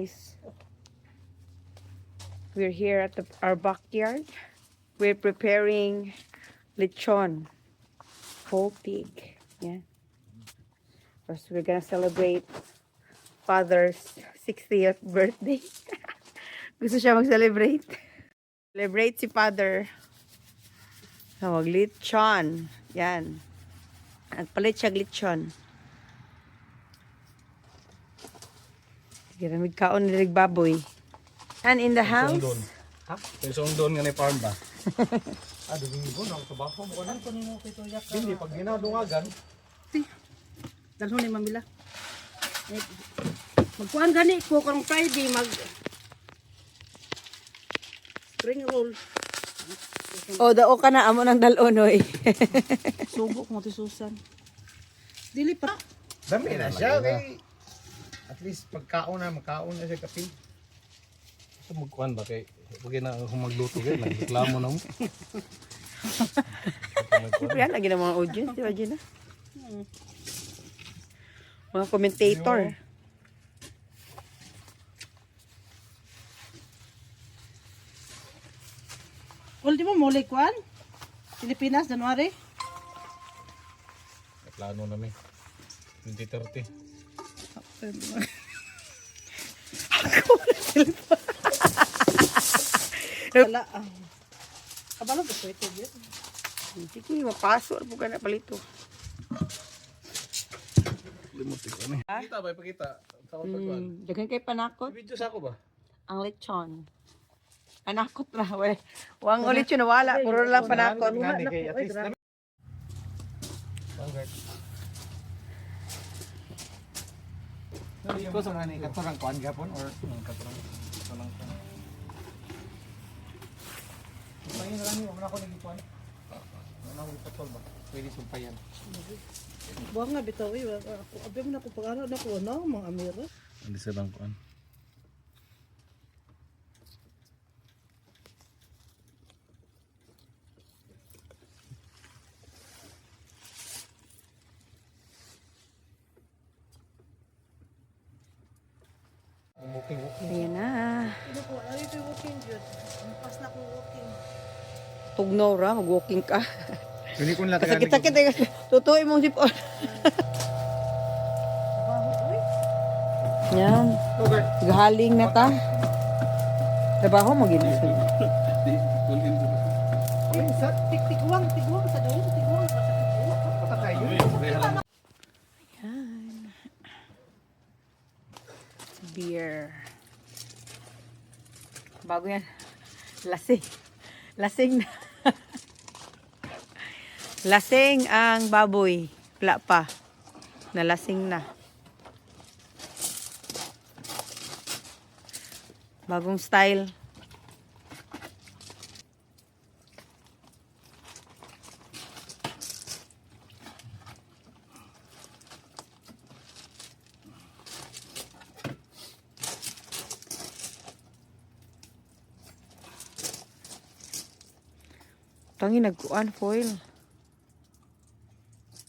guys. We're here at our backyard. We're preparing lechon, whole pig. Yeah. First, we're gonna celebrate Father's 60th birthday. Gusto siya mag-celebrate. Celebrate si Father. Tawag lechon. Yan. Nagpalit siya lechon. Giramig kaon ni baboy. And in the house. Ha? Yung doon nga ni farm ba? Domingo na trabaho mo kana. Hindi pag ginadungagan. Dalho ni Mamila. Magkuan gani ko karong Friday spring roll. Dao ka na amo ng dalonoy. Subok mo ti Susan. Dili pa. Dami na siya kay at least pagkaon na siya kape. So magkuan ba kay pag na magluto kay nagreklamo na mo. Yan lagi ng mga audience, di ba Gina? Mga commentator. Ultimo mo kuan? Pilipinas January. May plano na mi. 2030. Wala. Kabalo ba pwede yun? Hindi ko mapasok po ka na palito. Limutin ko ni. Pakita ba pakita. Sa pagkuan. Dagan kay panakot. Video sa ako ba? Ang lechon. Panakot na. Wang ulit yun nawala. Puro lang panakot. Ngani kay at least na. Ko sa ngani katurang kuan gapon or katurang kanang kan. Pangin na lang mo na ako nagikuan. Ano mo ipatol ba? Pwede sumpayan. Buang nga bitaw ako abi mo na ko pag-ano na ko no mga amira. Hindi sa lang kuan. Ayan na. Ano ko, ano ito yung walking jud? Pas na ko walking. Tugnaw ra. Mag-walking ka. Dili ko na Sakit-sakit. Tutuin mong sipon. Yan. Gahaling na ta. Trabaho mo gina. Tigwang sa doon, tigwang sa Yan. Beer. Bago yan. Lasing. Lasing na. Lasing ang baboy. Wala pa. Nalasing na. Bagong style. Tangi nagkuan foil.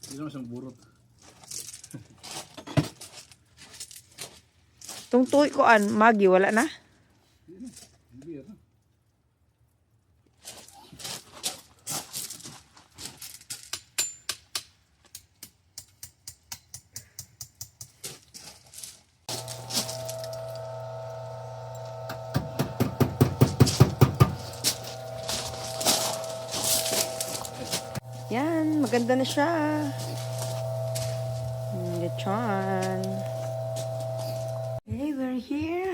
Hindi naman siyang burot. Tungtoy ko an magi wala na. Hindi yan. Yan, maganda na siya. Lechon. Hey, we're here.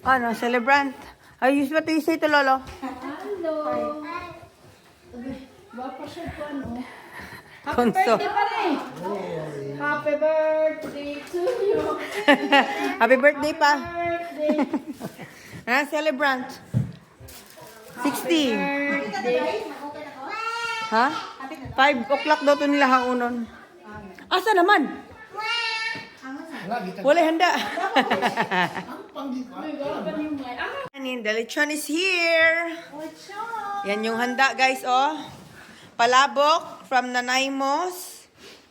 Ano, celebrant. What do you say to Lolo? Hello. Bapa siya po ano. Happy Konso. birthday pa rin. Happy birthday to you. Happy birthday pa. Birthday. Celebrant. 60. Birthday. Ha? 5 o'clock daw to nila haunon. Asa naman? Wala handa. And the lechon is here. Yan yung handa guys, oh. Palabok from Nanaimos.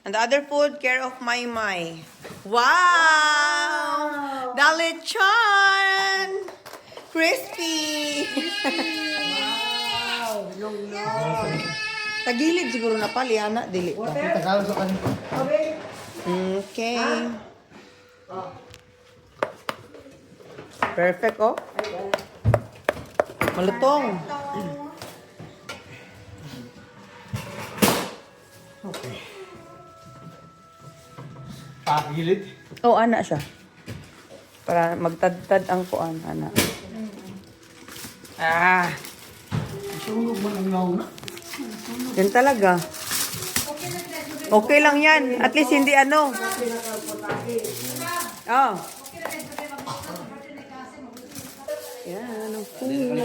And the other food, care of Maymay. Wow! The lechon! Crispy! Tagilid siguro na pali, anak. Dili pa. Tagalog sa kanito. Okay. Perfect, oh. Malutong. Okay. Gilid. Oh, anak siya. Para magtadtad ang kuan, anak. Ah, Sunog man ang nauna. yan talaga. Okay lang yan. At least hindi ano. Oh. Yan, ang food.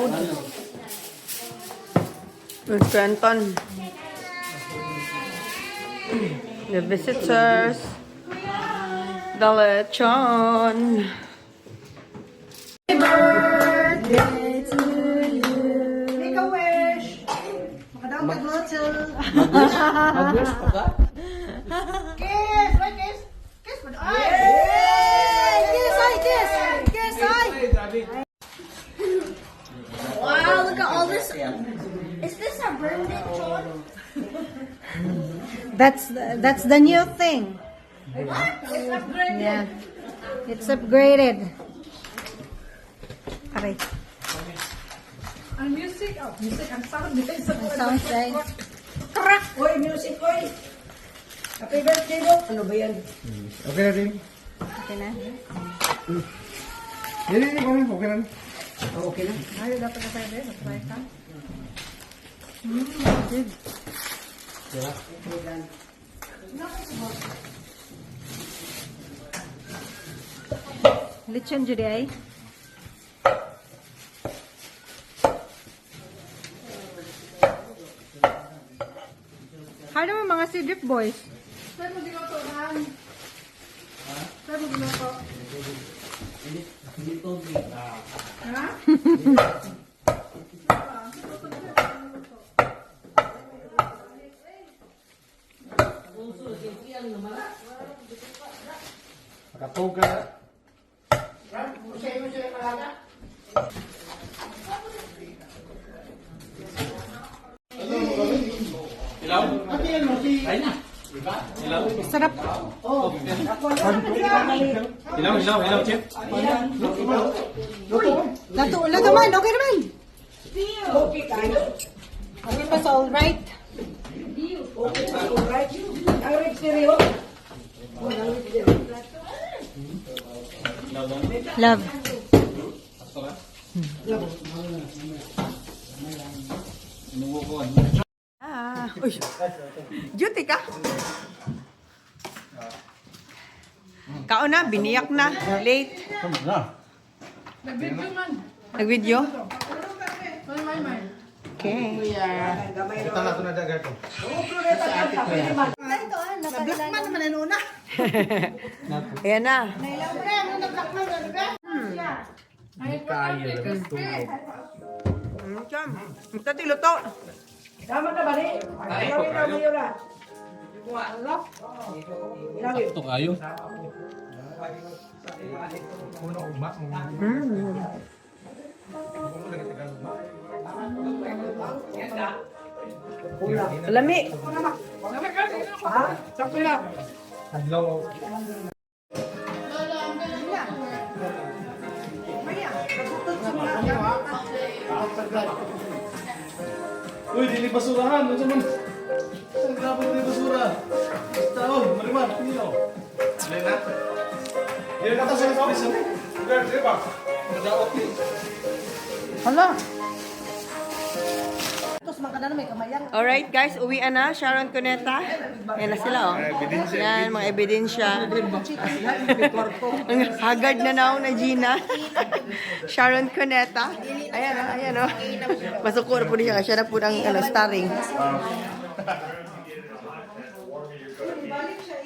With Trenton. The visitors. The lechon. Make a wish. Makadaw ka glotso. Mag-wish pa ka? Kiss! Right, kiss? Kiss mo. Ay! Kiss! Ay! Kiss! Kiss! Ay! Wow, look at all this. Is this a birthday John? That's the new thing. It's upgraded. Yeah. It's upgraded. Aray. Ang music. Oh, music. Ang sound. Music. Sounds like Oy, music. Oy. Happy birthday, bro. Ano ba yan? Okay na din. okay na. Hindi, okay na. Oh, okay na. Ay, dapat na tayo din. Matry ka. Lechon jud ay. How naman mga Sidrip boys? Saan mo ginuto, Han? Saan mo ginuto? Ha? Makatog ka. Sarap. Ilaw, Chip. Lato man, okay naman. Okay pa sa all right. Love. Ah, uy. Duty ka? Kao na, biniyak na. Late. Nag-video man. Nag-video? May. Okay. Kita na ito na dagat ko. Nag-block man naman ang una. Ayan na. Nailaw mo na. Ano nag-block man? Ano ba? Kaya lang tulog. Cham. Tati luto. Tama na ba rin? Ayaw na mo yun ah. Ito kayo. Puno ugma. Lami. Sakto na. Adlaw. Uy, dili basurahan. Ano man? Ang grabe dili basura. Taon, marimar, pino. Lena. Yan ka sa office. Lugar, di ba? Nadaot ni. Hala. Tapos makada na may kamayang. Alright guys, uwi na. Sharon Cuneta. Ayan na sila oh. Yan, mga ebidensya. Ang hagard na naw na Gina. Sharon Cuneta. Ayan oh. Masukuro po niya. Siya na po ang starring. Balik siya.